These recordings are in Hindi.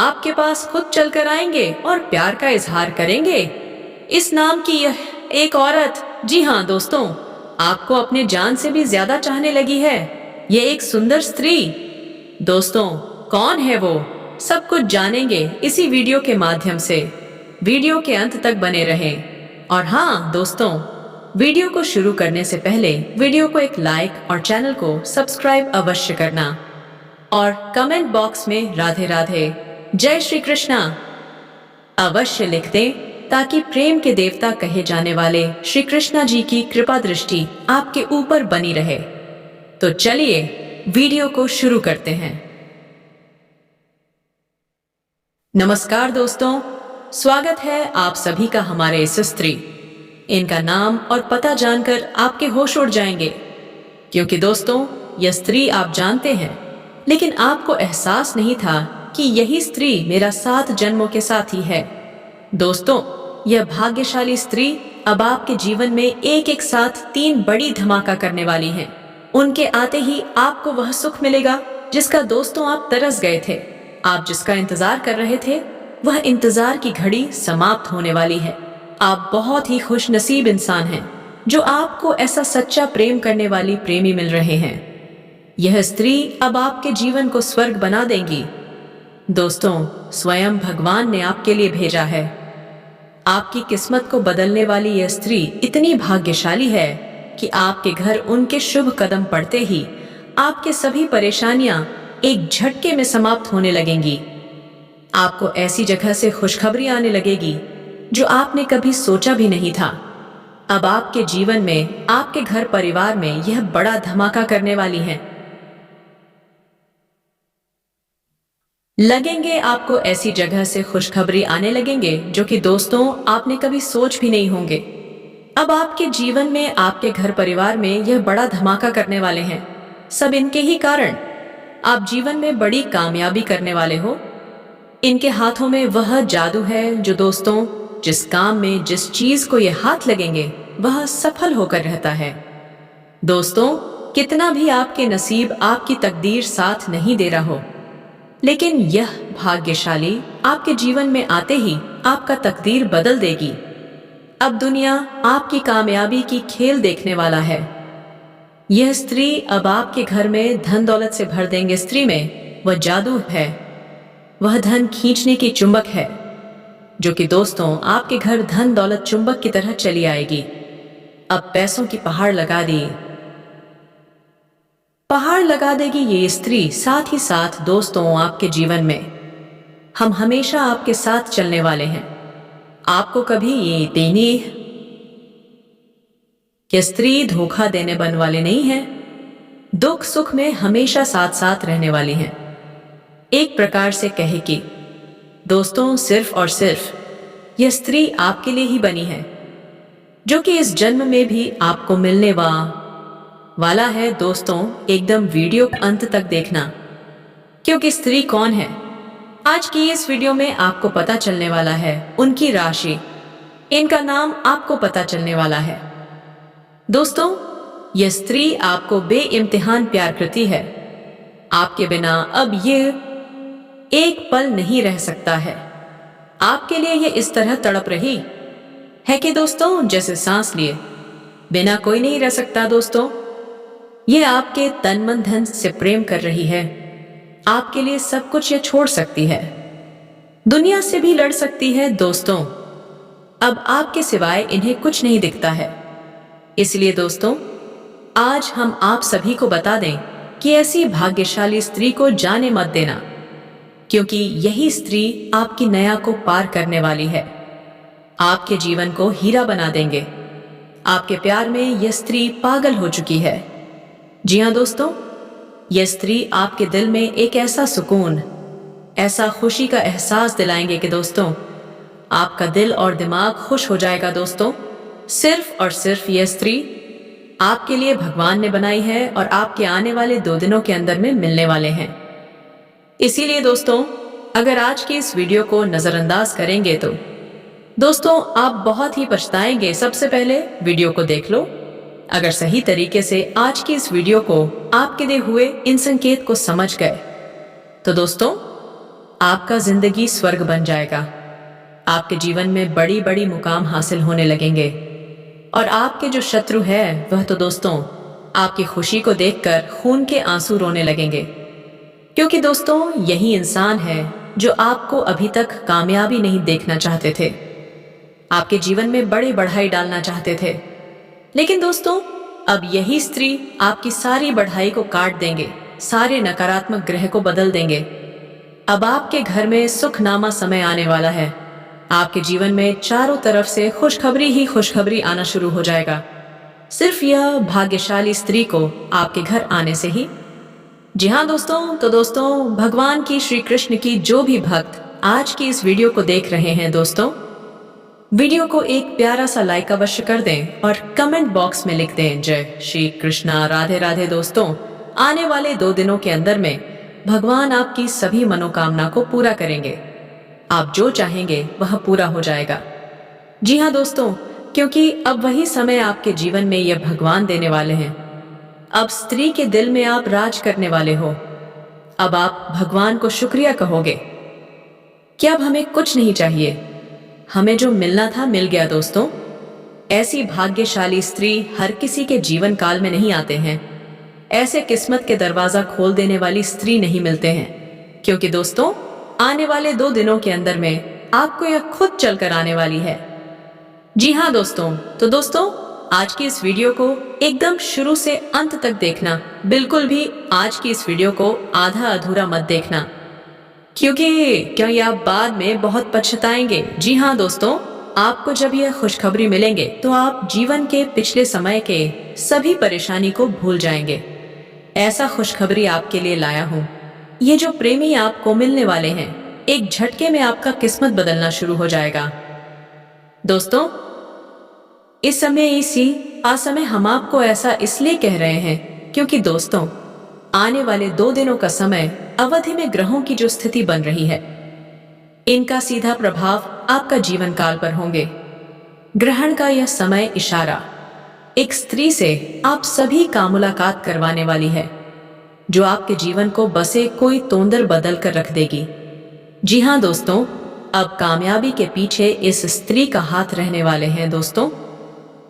आपके पास खुद चलकर आएंगे और प्यार का इजहार करेंगे। इस नाम की यह एक औरत, जी हाँ दोस्तों, आपको अपने जान से भी ज्यादा चाहने लगी है। ये एक सुंदर स्त्री। दोस्तों, कौन है वो? सब कुछ जानेंगे इसी वीडियो के माध्यम से। वीडियो के अंत तक बने रहें। और हाँ दोस्तों, वीडियो को शुरू करने से पहले वीडियो को एक लाइक और चैनल को सब्सक्राइब अवश्य करना और कमेंट बॉक्स में राधे राधे, जय श्री कृष्णा अवश्य लिख दें, ताकि प्रेम के देवता कहे जाने वाले श्री कृष्णा जी की कृपा दृष्टि आपके ऊपर बनी रहे। तो चलिए वीडियो को शुरू करते हैं। नमस्कार दोस्तों, स्वागत है आप सभी का हमारे इस स्त्री। इनका नाम और पता जानकर आपके होश उड़ जाएंगे, क्योंकि दोस्तों यह स्त्री आप जानते हैं, लेकिन आपको एहसास नहीं था कि यही स्त्री मेरा 7 जन्मों के साथी है। दोस्तों, यह भाग्यशाली स्त्री अब आपके जीवन में एक एक साथ 3 बड़ी धमाका करने वाली हैं। उनके आते ही आपको वह सुख मिलेगा जिसका दोस्तों आप तरस गए थे। आप जिसका इंतजार कर रहे थे, वह इंतजार की घड़ी समाप्त होने वाली है। आप बहुत ही खुशनसीब इंसान हैं जो आपको ऐसा सच्चा प्रेम करने वाली प्रेमी मिल रहे हैं। यह स्त्री अब आपके जीवन को स्वर्ग बना देंगी। दोस्तों, स्वयं भगवान ने आपके लिए भेजा है। आपकी किस्मत को बदलने वाली यह स्त्री इतनी भाग्यशाली है कि आपके घर उनके शुभ कदम पड़ते ही आपके सभी परेशानियां एक झटके में समाप्त होने लगेंगी। आपको ऐसी जगह से खुशखबरी आने लगेगी जो आपने कभी सोचा भी नहीं था। अब आपके जीवन में, आपके घर परिवार में यह बड़ा धमाका करने वाली हैं। लगेंगे आपको ऐसी जगह से खुशखबरी आने लगेंगे जो कि दोस्तों आपने कभी सोच भी नहीं होंगे। अब आपके जीवन में, आपके घर परिवार में यह बड़ा धमाका करने वाले हैं। सब इनके ही कारण आप जीवन में बड़ी कामयाबी करने वाले हो। इनके हाथों में वह जादू है जो दोस्तों, जिस काम में, जिस चीज को ये हाथ लगेंगे वह सफल होकर रहता है। दोस्तों, कितना भी आपके नसीब, आपकी तकदीर साथ नहीं दे रहा हो, लेकिन यह भाग्यशाली आपके जीवन में आते ही आपका तकदीर बदल देगी। अब दुनिया आपकी कामयाबी की खेल देखने वाला है। यह स्त्री अब आपके घर में धन दौलत से भर देंगे। स्त्री में वह जादू है, वह धन खींचने की चुंबक है, जो कि दोस्तों आपके घर धन दौलत चुंबक की तरह चली आएगी। अब पैसों की पहाड़ लगा देगी ये स्त्री। साथ ही साथ दोस्तों, आपके जीवन में हम हमेशा आपके साथ चलने वाले हैं। आपको कभी ये देनी कि स्त्री धोखा देने बन वाले नहीं है। दुख सुख में हमेशा साथ साथ रहने वाली हैं। एक प्रकार से कहे कि दोस्तों, सिर्फ और सिर्फ यह स्त्री आपके लिए ही बनी है, जो कि इस जन्म में भी आपको मिलने वाला है। दोस्तों, एकदम वीडियो अंत तक देखना, क्योंकि स्त्री कौन है आज की इस वीडियो में आपको पता चलने वाला है। उनकी राशि, इनका नाम आपको पता चलने वाला है। दोस्तों, यह स्त्री आपको बेइम्तिहान प्यार करती है। आपके बिना अब ये एक पल नहीं रह सकता है। आपके लिए ये इस तरह तड़प रही है कि दोस्तों, जैसे सांस लिए बिना कोई नहीं रह सकता। दोस्तों, ये आपके तन मन धन से प्रेम कर रही है। आपके लिए सब कुछ ये छोड़ सकती है, दुनिया से भी लड़ सकती है। दोस्तों, अब आपके सिवाय इन्हें कुछ नहीं दिखता है। इसलिए दोस्तों, आज हम आप सभी को बता दें कि ऐसी भाग्यशाली स्त्री को जाने मत देना, क्योंकि यही स्त्री आपकी नया को पार करने वाली है। आपके जीवन को हीरा बना देंगे। आपके प्यार में यह स्त्री पागल हो चुकी है। जी हाँ दोस्तों, यह स्त्री आपके दिल में एक ऐसा सुकून, ऐसा खुशी का एहसास दिलाएंगे कि दोस्तों, आपका दिल और दिमाग खुश हो जाएगा। दोस्तों, सिर्फ और सिर्फ यह स्त्री आपके लिए भगवान ने बनाई है और आपके आने वाले 2 दिनों के अंदर में मिलने वाले हैं। इसीलिए दोस्तों, अगर आज की इस वीडियो को नजरअंदाज करेंगे तो दोस्तों आप बहुत ही पछताएंगे। सबसे पहले वीडियो को देख लो। अगर सही तरीके से आज की इस वीडियो को आपके दिए हुए इन संकेत को समझ गए तो दोस्तों आपका जिंदगी स्वर्ग बन जाएगा। आपके जीवन में बड़ी बड़ी मुकाम हासिल होने लगेंगे और आपके जो शत्रु है वह तो दोस्तों आपकी खुशी को देखकर खून के आंसू रोने लगेंगे, क्योंकि दोस्तों यही इंसान है जो आपको अभी तक कामयाबी नहीं देखना चाहते थे, आपके जीवन में बड़ी बढ़ाई डालना चाहते थे। लेकिन दोस्तों अब यही स्त्री आपकी सारी बढ़ाई को काट देंगे, सारे नकारात्मक ग्रह को बदल देंगे। अब आपके घर में सुखनामा समय आने वाला है। आपके जीवन में चारों तरफ से खुशखबरी ही खुशखबरी आना शुरू हो जाएगा, सिर्फ यह भाग्यशाली स्त्री को आपके घर आने से ही। जी हाँ दोस्तों, तो दोस्तों भगवान की श्री कृष्ण की जो भी भक्त आज की इस वीडियो को देख रहे हैं दोस्तों, वीडियो को एक प्यारा सा लाइक अवश्य कर दें और कमेंट बॉक्स में लिख दें जय श्री कृष्णा, राधे राधे। दोस्तों आने वाले 2 दिनों के अंदर में भगवान आपकी सभी मनोकामना को पूरा करेंगे। आप जो चाहेंगे वह पूरा हो जाएगा। जी हाँ दोस्तों, क्योंकि अब वही समय आपके जीवन में यह भगवान देने वाले हैं। अब स्त्री के दिल में आप राज करने वाले हो। अब आप भगवान को शुक्रिया कहोगे कि अब हमें कुछ नहीं चाहिए, हमें जो मिलना था मिल गया। दोस्तों ऐसी भाग्यशाली स्त्री हर किसी के जीवन काल में नहीं आते हैं। ऐसे किस्मत के दरवाजा खोल देने वाली स्त्री नहीं मिलते हैं, क्योंकि दोस्तों आने वाले 2 दिनों के अंदर में आपको यह खुद चलकर आने वाली है। जी हाँ दोस्तों, तो दोस्तों आज की इस वीडियो को एकदम शुरू से अंत तक देखना। बिल्कुल भी आज की इस वीडियो को आधा अधूरा मत देखना, क्योंकि आप बाद में बहुत पछताएंगे। जी हाँ दोस्तों, आपको जब यह खुशखबरी मिलेंगे तो आप जीवन के पिछले समय के सभी परेशानी को भूल जाएंगे। ऐसा खुशखबरी आपके लिए लाया हूँ। ये जो प्रेमी आपको मिलने वाले हैं, एक झटके में आपका किस्मत बदलना शुरू हो जाएगा। दोस्तों इस समय इसी असमय हम आपको ऐसा इसलिए कह रहे हैं क्योंकि दोस्तों आने वाले 2 दिनों का समय अवधि में ग्रहों की जो स्थिति बन रही है, इनका सीधा प्रभाव आपका जीवन काल पर होंगे। ग्रहण का यह समय इशारा एक स्त्री से आप सभी का मुलाकात करवाने वाली है, जो आपके जीवन को बसे कोई तोंदर बदल कर रख देगी। जी हाँ दोस्तों, अब कामयाबी के पीछे इस स्त्री का हाथ रहने वाले हैं। दोस्तों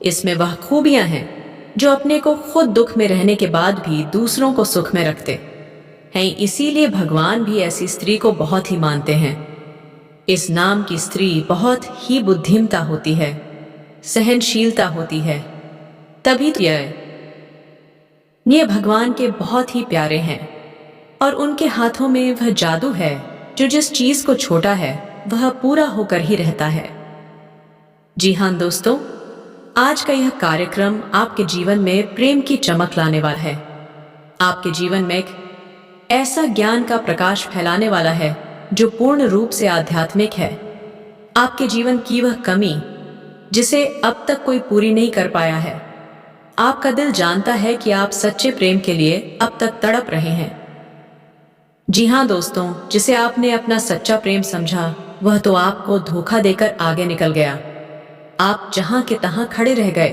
इसमें वह खूबियां हैं जो अपने को खुद दुख में रहने के बाद भी दूसरों को सुख में रखते हैं। इसीलिए भगवान भी ऐसी स्त्री को बहुत ही मानते हैं। इस नाम की स्त्री बहुत ही बुद्धिमता होती है, सहनशीलता होती है, तभी तो ये भगवान के बहुत ही प्यारे हैं और उनके हाथों में वह जादू है जो जिस चीज को छोटा है वह पूरा होकर ही रहता है। जी हाँ दोस्तों, आज का यह कार्यक्रम आपके जीवन में प्रेम की चमक लाने वाला है। आपके जीवन में एक ऐसा ज्ञान का प्रकाश फैलाने वाला है जो पूर्ण रूप से आध्यात्मिक है। आपके जीवन की वह कमी जिसे अब तक कोई पूरी नहीं कर पाया है, आपका दिल जानता है कि आप सच्चे प्रेम के लिए अब तक तड़प रहे हैं। जी हाँ दोस्तों, जिसे आपने अपना सच्चा प्रेम समझा वह तो आपको धोखा देकर आगे निकल गया। आप जहां के तहां खड़े रह गए।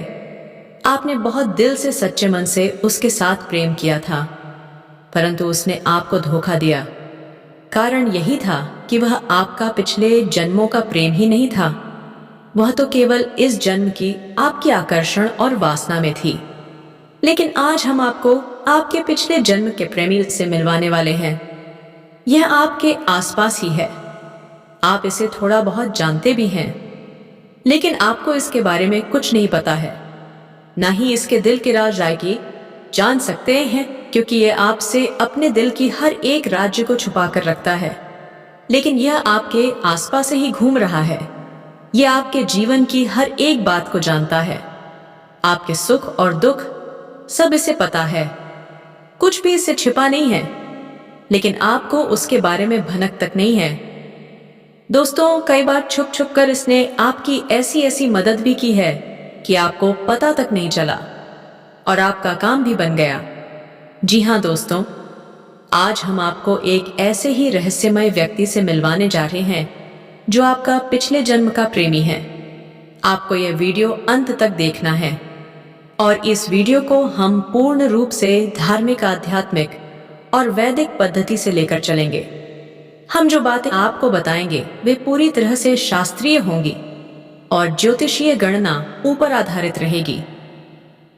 आपने बहुत दिल से सच्चे मन से उसके साथ प्रेम किया था, परंतु उसने आपको धोखा दिया। कारण यही था कि वह आपका पिछले जन्मों का प्रेम ही नहीं था, वह तो केवल इस जन्म की आपकी आकर्षण और वासना में थी। लेकिन आज हम आपको आपके पिछले जन्म के प्रेमी से मिलवाने वाले हैं। यह आपके आसपास ही है, आप इसे थोड़ा बहुत जानते भी हैं, लेकिन आपको इसके बारे में कुछ नहीं पता है, ना ही इसके दिल के राज की जान सकते हैं, क्योंकि यह आपसे अपने दिल की हर एक राज्य को छुपा कर रखता है। लेकिन यह आपके आसपास से ही घूम रहा है। यह आपके जीवन की हर एक बात को जानता है, आपके सुख और दुख सब इसे पता है। कुछ भी इससे छिपा नहीं है, लेकिन आपको उसके बारे में भनक तक नहीं है। दोस्तों कई बार छुप छुप कर इसने आपकी ऐसी ऐसी मदद भी की है कि आपको पता तक नहीं चला और आपका काम भी बन गया। जी हाँ दोस्तों, आज हम आपको एक ऐसे ही रहस्यमय व्यक्ति से मिलवाने जा रहे हैं जो आपका पिछले जन्म का प्रेमी है। आपको यह वीडियो अंत तक देखना है और इस वीडियो को हम पूर्ण रूप से धार्मिक, आध्यात्मिक और वैदिक पद्धति से लेकर चलेंगे। हम जो बातें आपको बताएंगे वे पूरी तरह से शास्त्रीय होंगी और ज्योतिषीय गणना ऊपर आधारित रहेगी।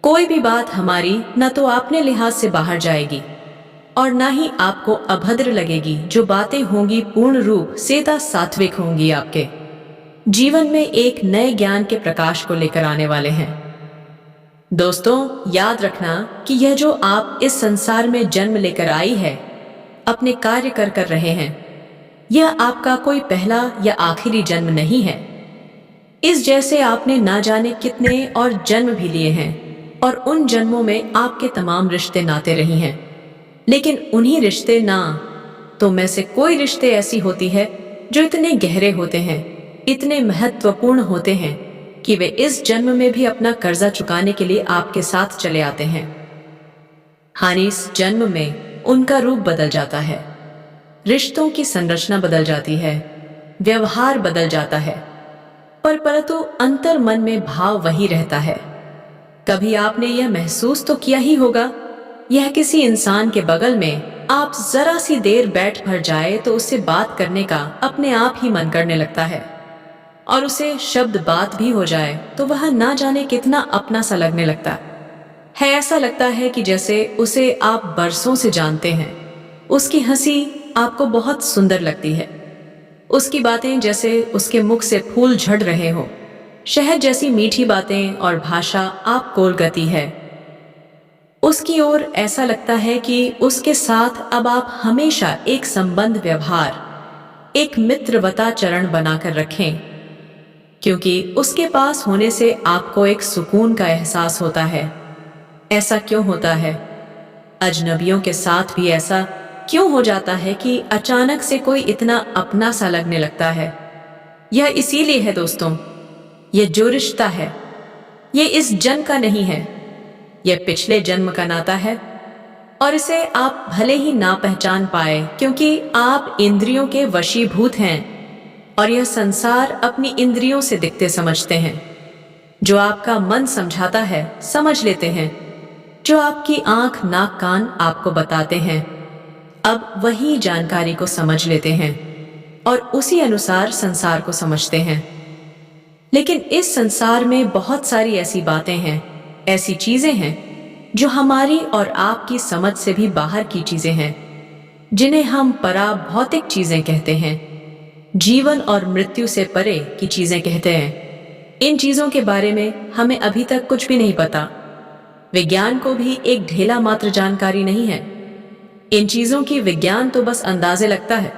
कोई भी बात हमारी न तो अपने लिहाज से बाहर जाएगी और न ही आपको अभद्र लगेगी। जो बातें होंगी पूर्ण रूप से सात्विक होंगी, आपके जीवन में एक नए ज्ञान के प्रकाश को लेकर आने वाले हैं। दोस्तों, याद रखना कि यह जो आप इस संसार में जन्म लेकर आई है, अपने कार्य कर रहे हैं, यह आपका कोई पहला या आखिरी जन्म नहीं है। इस जैसे आपने ना जाने कितने और जन्म भी लिए हैं और उन जन्मों में आपके तमाम रिश्ते नाते रही हैं, लेकिन उन्हीं रिश्ते ना तो में से कोई रिश्ते ऐसी होती है जो इतने गहरे होते हैं, इतने महत्वपूर्ण होते हैं कि वे इस जन्म में भी अपना कर्जा चुकाने के लिए आपके साथ चले आते हैं। हानि इस जन्म में उनका रूप बदल जाता है, रिश्तों की संरचना बदल जाती है, व्यवहार बदल जाता है, परंतु अंतर मन में भाव वही रहता है। कभी आपने यह महसूस तो किया ही होगा, यह किसी इंसान के बगल में आप जरा सी देर बैठ भर जाए तो उससे बात करने का अपने आप ही मन करने लगता है, और उसे शब्द बात भी हो जाए तो वह ना जाने कितना अपना सा लगने लगता है। ऐसा लगता है कि जैसे उसे आप बरसों से जानते हैं। उसकी हंसी आपको बहुत सुंदर लगती है, उसकी बातें जैसे उसके मुख से फूल झड़ रहे हो, शहद जैसी मीठी बातें और भाषा आप कोल गति है। उसकी ओर ऐसा लगता है कि उसके साथ अब आप हमेशा एक संबंध व्यवहार, एक मित्रवता चरण बनाकर रखें, क्योंकि उसके पास होने से आपको एक सुकून का एहसास होता है। ऐसा क्यों होता है? अजनबियों के साथ भी ऐसा क्यों हो जाता है कि अचानक से कोई इतना अपना सा लगने लगता है? यह इसीलिए है दोस्तों, यह जो रिश्ता है यह इस जन्म का नहीं है, यह पिछले जन्म का नाता है। और इसे आप भले ही ना पहचान पाए क्योंकि आप इंद्रियों के वशीभूत हैं और यह संसार अपनी इंद्रियों से दिखते समझते हैं। जो आपका मन समझाता है समझ लेते हैं, जो आपकी आंख नाक कान आपको बताते हैं, अब वही जानकारी को समझ लेते हैं और उसी अनुसार संसार को समझते हैं। लेकिन इस संसार में बहुत सारी ऐसी बातें हैं, ऐसी चीजें हैं जो हमारी और आपकी समझ से भी बाहर की चीजें हैं, जिन्हें हम परा भौतिक चीजें कहते हैं, जीवन और मृत्यु से परे की चीजें कहते हैं। इन चीजों के बारे में हमें अभी तक कुछ भी नहीं पता। विज्ञान को भी एक ढेला मात्र जानकारी नहीं है। इन चीजों की विज्ञान तो बस अंदाजे लगता है,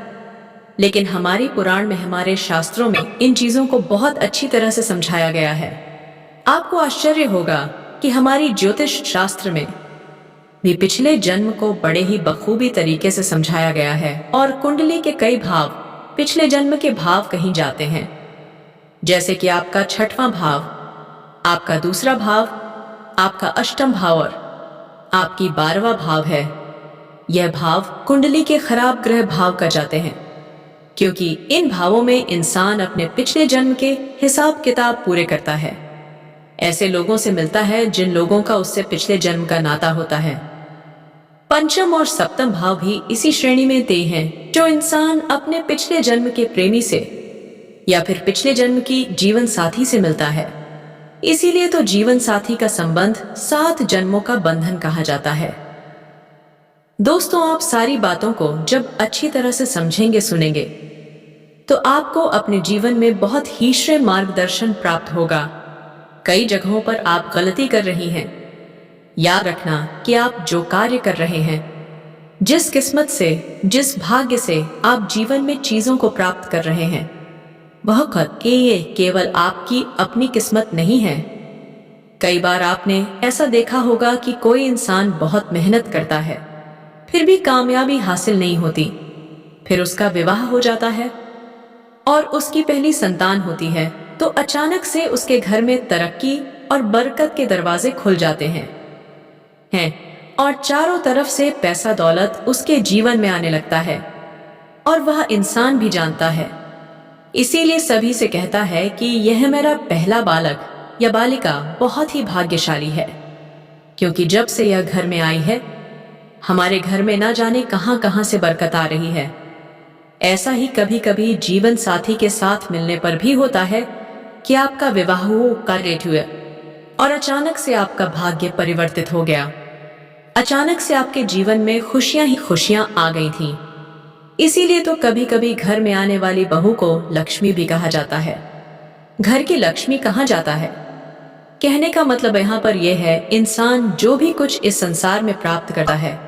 लेकिन हमारी पुराण में, हमारे शास्त्रों में इन चीजों को बहुत अच्छी तरह से समझाया गया है। आपको आश्चर्य होगा कि हमारी ज्योतिष शास्त्र में भी पिछले जन्म को बड़े ही बखूबी तरीके से समझाया गया है और कुंडली के कई भाव पिछले जन्म के भाव कहीं जाते हैं। जैसे कि आपका 6वां भाव, आपका 2रा भाव, आपका 8वां भाव और आपकी 12वां भाव है। यह भाव कुंडली के खराब ग्रह भाव का जाते हैं, क्योंकि इन भावों में इंसान अपने पिछले जन्म के हिसाब किताब पूरे करता है। ऐसे लोगों से मिलता है जिन लोगों का उससे पिछले जन्म का नाता होता है। 5म और 7म भाव भी इसी श्रेणी में ते हैं, जो इंसान अपने पिछले जन्म के प्रेमी से या फिर पिछले जन्म की जीवन साथी से मिलता है। इसीलिए तो जीवन साथी का संबंध 7 जन्मों का बंधन कहा जाता है। दोस्तों, आप सारी बातों को जब अच्छी तरह से समझेंगे, सुनेंगे, तो आपको अपने जीवन में बहुत ही श्रेय मार्गदर्शन प्राप्त होगा। कई जगहों पर आप गलती कर रही हैं। याद रखना कि आप जो कार्य कर रहे हैं, जिस किस्मत से, जिस भाग्य से आप जीवन में चीजों को प्राप्त कर रहे हैं, वह ये केवल आपकी अपनी किस्मत नहीं है। कई बार आपने ऐसा देखा होगा कि कोई इंसान बहुत मेहनत करता है, फिर भी कामयाबी हासिल नहीं होती। फिर उसका विवाह हो जाता है और उसकी पहली संतान होती है, तो अचानक से उसके घर में तरक्की और बरकत के दरवाजे खुल जाते हैं और चारों तरफ से पैसा दौलत उसके जीवन में आने लगता है और वह इंसान भी जानता है। इसीलिए सभी से कहता है कि यह मेरा पहला बालक या बालिका बहुत ही भाग्यशाली है, क्योंकि जब से यह घर में आई है, हमारे घर में ना जाने कहां कहां से बरकत आ रही है। ऐसा ही कभी कभी जीवन साथी के साथ मिलने पर भी होता है कि आपका विवाह का लेट हुआ और अचानक से आपका भाग्य परिवर्तित हो गया। अचानक से आपके जीवन में खुशियां ही खुशियां आ गई थीं। इसीलिए तो कभी कभी घर में आने वाली बहू को लक्ष्मी भी कहा जाता है। घर की लक्ष्मी कहा जाता है। कहने का मतलब यहाँ पर यह है, इंसान जो भी कुछ इस संसार में प्राप्त करता है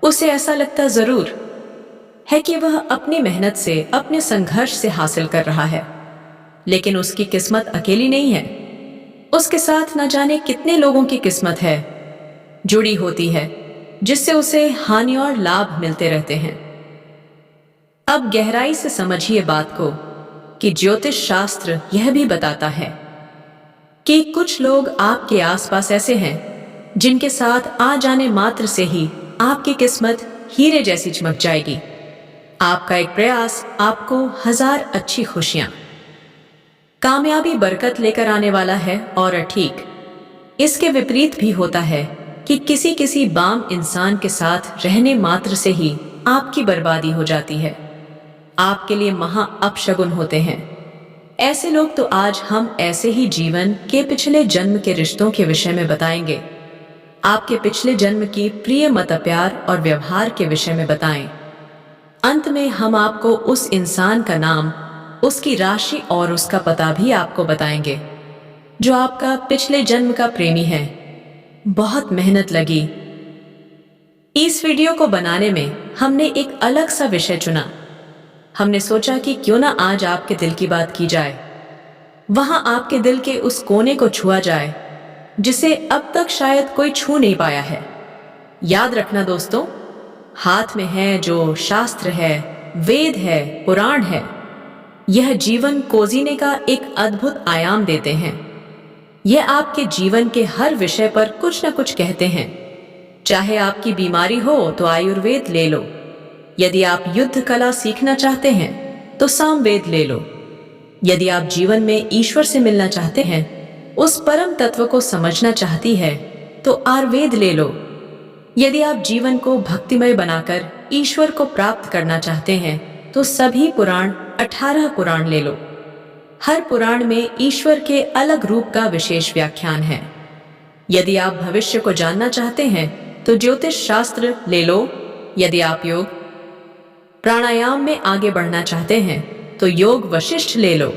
उसे ऐसा लगता जरूर है कि वह अपनी मेहनत से, अपने संघर्ष से हासिल कर रहा है, लेकिन उसकी किस्मत अकेली नहीं है। उसके साथ न जाने कितने लोगों की किस्मत है जुड़ी होती है, जिससे उसे हानि और लाभ मिलते रहते हैं। अब गहराई से समझिए बात को कि ज्योतिष शास्त्र यह भी बताता है कि कुछ लोग आपके आसपास ऐसे हैं जिनके साथ आ जाने मात्र से ही आपकी किस्मत हीरे जैसी चमक जाएगी। आपका एक प्रयास आपको 1000 अच्छी खुशियां, कामयाबी, बरकत लेकर आने वाला है। और ठीक इसके विपरीत भी होता है कि किसी किसी बाम इंसान के साथ रहने मात्र से ही आपकी बर्बादी हो जाती है, आपके लिए महा अपशगुन होते हैं। ऐसे लोग तो आज हम ऐसे ही जीवन के पिछले जन्म के रिश्तों के विषय में बताएंगे। आपके पिछले जन्म की प्रिय मत प्यार और व्यवहार के विषय में बताएं। अंत में हम आपको उस इंसान का नाम, उसकी राशि और उसका पता भी आपको बताएंगे जो आपका पिछले जन्म का प्रेमी है। बहुत मेहनत लगी। इस वीडियो को बनाने में हमने एक अलग सा विषय चुना। हमने सोचा कि क्यों ना आज आपके दिल की बात की जाए, वहां आपके दिल के उस कोने को छुआ जाए जिसे अब तक शायद कोई छू नहीं पाया है। याद रखना दोस्तों, हाथ में है जो शास्त्र है, वेद है, पुराण है, यह जीवन को जीने का एक अद्भुत आयाम देते हैं। यह आपके जीवन के हर विषय पर कुछ न कुछ कहते हैं। चाहे आपकी बीमारी हो तो आयुर्वेद ले लो, यदि आप युद्ध कला सीखना चाहते हैं तो सामवेद ले लो, यदि आप जीवन में ईश्वर से मिलना चाहते हैं, उस परम तत्व को समझना चाहती है तो आयुर्वेद ले लो, यदि आप जीवन को भक्तिमय बनाकर ईश्वर को प्राप्त करना चाहते हैं तो सभी पुराण, 18 पुराण ले लो। हर पुराण में ईश्वर के अलग रूप का विशेष व्याख्यान है। यदि आप भविष्य को जानना चाहते हैं तो ज्योतिष शास्त्र ले लो, यदि आप योग प्राणायाम में आगे बढ़ना चाहते हैं तो योग वशिष्ठ ले लो।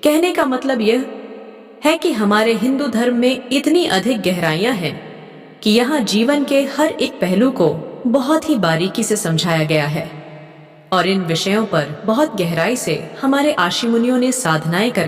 कहने का मतलब यह है कि हमारे हिंदू धर्म में इतनी अधिक गहराइयां हैं कि यहाँ जीवन के हर एक पहलू को बहुत ही बारीकी से समझाया गया है और इन विषयों पर बहुत गहराई से हमारे आशी मुनियों ने साधनाएं कर